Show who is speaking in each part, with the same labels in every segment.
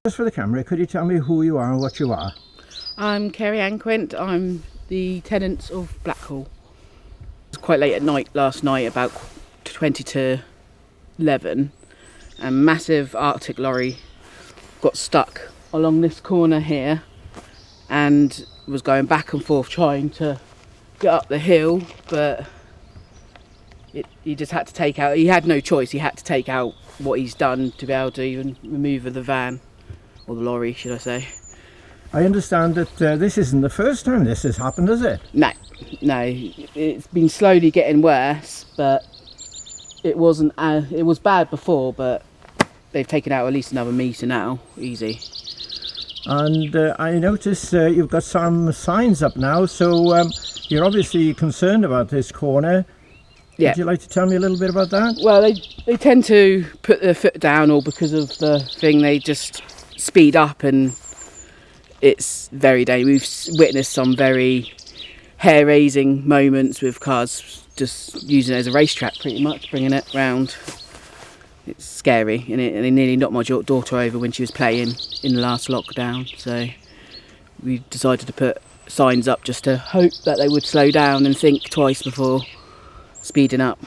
Speaker 1: Just for the camera, could you tell me who you are and what you are?
Speaker 2: I'm Kerry Anquint. I'm the tenant of Blackhall. It was quite late at night last night, about 20 to 11. A massive Arctic lorry got stuck along this corner here and was going back and forth trying to get up the hill, but he just had to take out, he had no choice, he had to take out what he's done to be able to even remove the van, or the lorry should I say.
Speaker 1: I understand that this isn't the first time this has happened, is it?
Speaker 2: No, it's been slowly getting worse, but it wasn't. It was bad before, but they've taken out at least another metre now, easy.
Speaker 1: And I notice you've got some signs up now, so you're obviously concerned about this corner.
Speaker 2: Yeah.
Speaker 1: Would you like to tell me a little bit about that?
Speaker 2: Well, they tend to put their foot down, or because of the thing, they just speed up, and it's very dangerous. We've witnessed some very hair-raising moments with cars just using it as a racetrack, pretty much, bringing it round. It's scary, and they nearly knocked my daughter over when she was playing in the last lockdown. So we decided to put signs up just to hope that they would slow down and think twice before speeding up.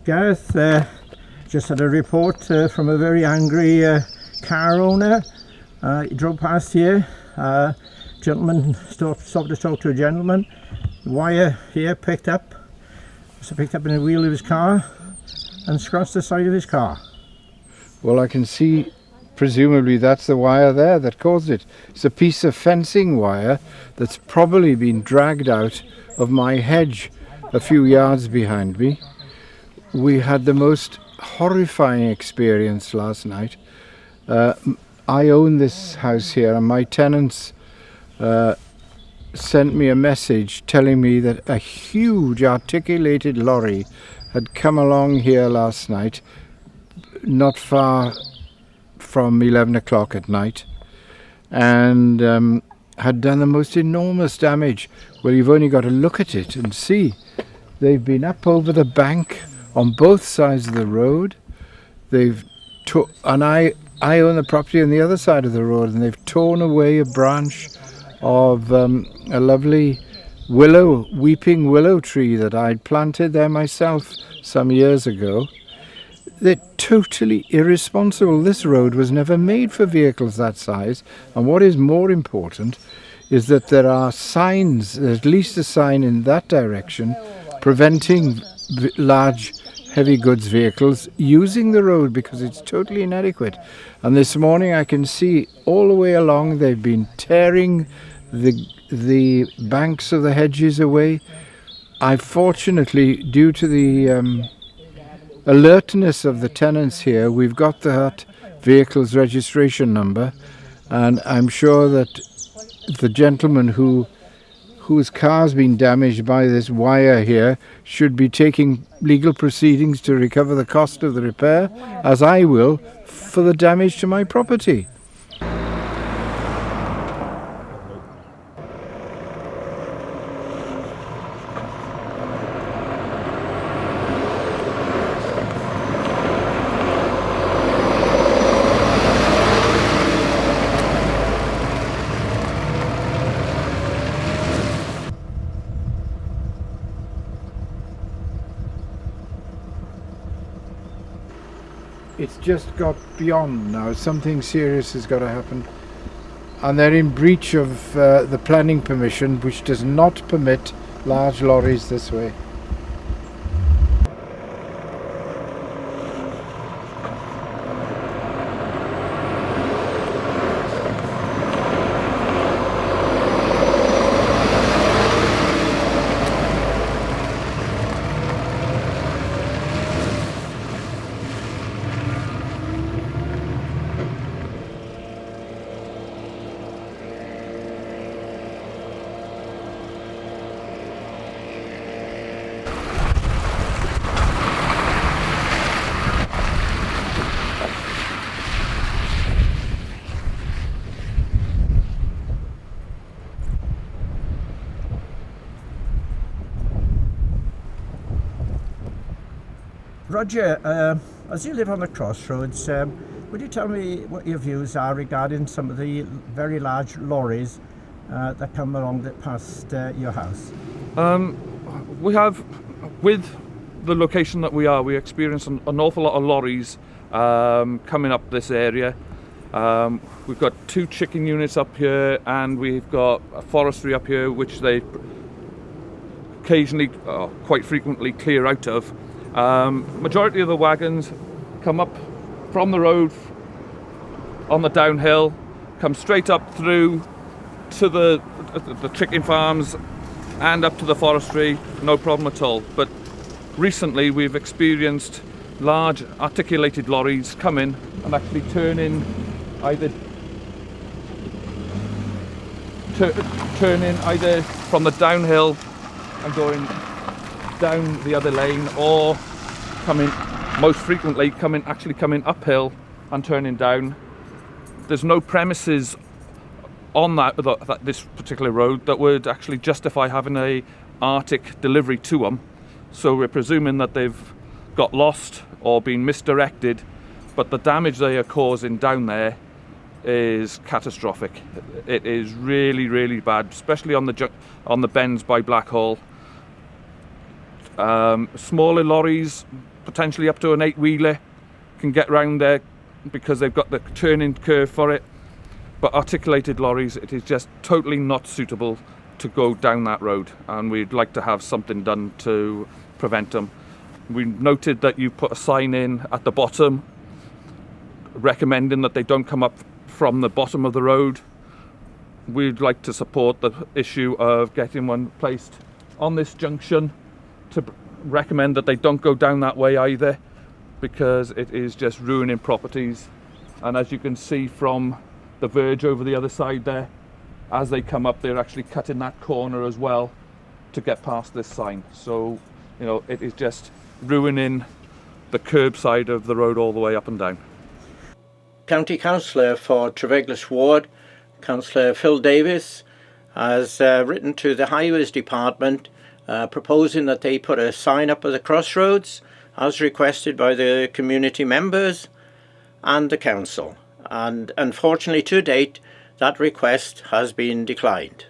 Speaker 1: Gareth just had a report from a very angry car owner. He drove past here. Gentleman stopped to talk to a gentleman. The wire here picked up in the wheel of his car and scratched the side of his car.
Speaker 3: Well, I can see presumably that's the wire there that caused it. It's a piece of fencing wire that's probably been dragged out of my hedge a few yards behind me. We had the most horrifying experience last night. I own this house here, and my tenants sent me a message telling me that a huge articulated lorry had come along here last night, not far from 11 o'clock at night, and had done the most enormous damage. Well, you've only got to look at it and see. They've been up over the bank on both sides of the road. And I own the property on the other side of the road, and they've torn away a branch of a lovely weeping willow tree that I'd planted there myself some years ago. They're totally irresponsible. This road was never made for vehicles that size, and what is more important is that there are signs, at least a sign in that direction, preventing large heavy goods vehicles using the road because it's totally inadequate. And this morning I can see all the way along they've been tearing the banks of the hedges away. I fortunately, due to the alertness of the tenants here, we've got that vehicle's registration number, and I'm sure that the gentleman whose car's been damaged by this wire here should be taking legal proceedings to recover the cost of the repair, as I will, for the damage to my property. It's just got beyond now. Something serious has got to happen. And they're in breach of the planning permission, which does not permit large lorries this way.
Speaker 1: Roger, as you live on the crossroads, would you tell me what your views are regarding some of the very large lorries that come along that past your house?
Speaker 4: We have, with the location that we experience an awful lot of lorries coming up this area. We've got 2 chicken units up here, and we've got a forestry up here which they occasionally, quite frequently, clear out of. Majority of the wagons come up from the road on the downhill, come straight up through to the chicken farms and up to the forestry, no problem at all. But recently we've experienced large articulated lorries come in and actually turn in either from the downhill and going down the other lane, or most frequently coming uphill and turning down. There's no premises on this particular road that would actually justify having a Arctic delivery to them. So we're presuming that they've got lost or been misdirected, but the damage they are causing down there is catastrophic. It is really, really bad, especially on the bends by Blackhall. Smaller lorries, potentially up to an 8-wheeler, can get round there because they've got the turning curve for it. But articulated lorries, it is just totally not suitable to go down that road, and we'd like to have something done to prevent them. We noted that you put a sign in at the bottom recommending that they don't come up from the bottom of the road. We'd like to support the issue of getting one placed on this junction to recommend that they don't go down that way either, because it is just ruining properties. And as you can see from the verge over the other side there, as they come up, they're actually cutting that corner as well to get past this sign. So, you know, it is just ruining the curb side of the road all the way up and down.
Speaker 1: County Councillor for Treveglis Ward, Councillor Phil Davis, has written to the Highways Department proposing that they put a sign up at the crossroads as requested by the community members and the council. And unfortunately, to date, that request has been declined.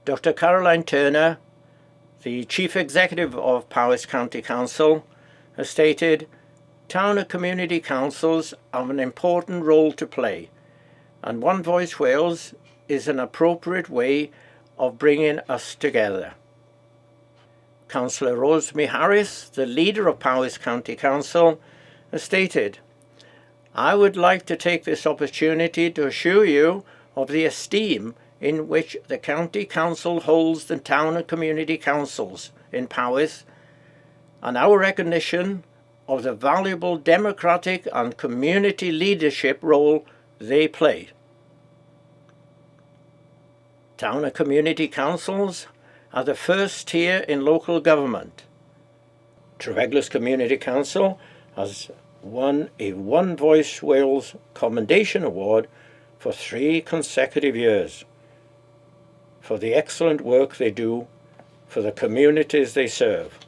Speaker 1: Dr. Caroline Turner, the Chief Executive of Powys County Council, has stated, "Town and community councils have an important role to play, and One Voice Wales is an appropriate way of bringing us together." Councillor Rosemary Harris, the leader of Powys County Council, has stated, "I would like to take this opportunity to assure you of the esteem in which the County Council holds the town and community councils in Powys, and our recognition of the valuable democratic and community leadership role they play. Town and community councils are the first tier in local government. Trereglis Community Council has won a One Voice Wales Commendation Award for 3 consecutive years for the excellent work they do for the communities they serve.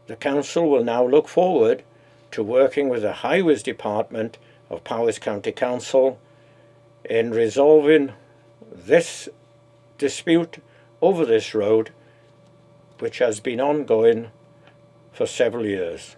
Speaker 1: The Council will now look forward to working with the Highways Department of Powys County Council in resolving this dispute over this road, which has been ongoing for several years.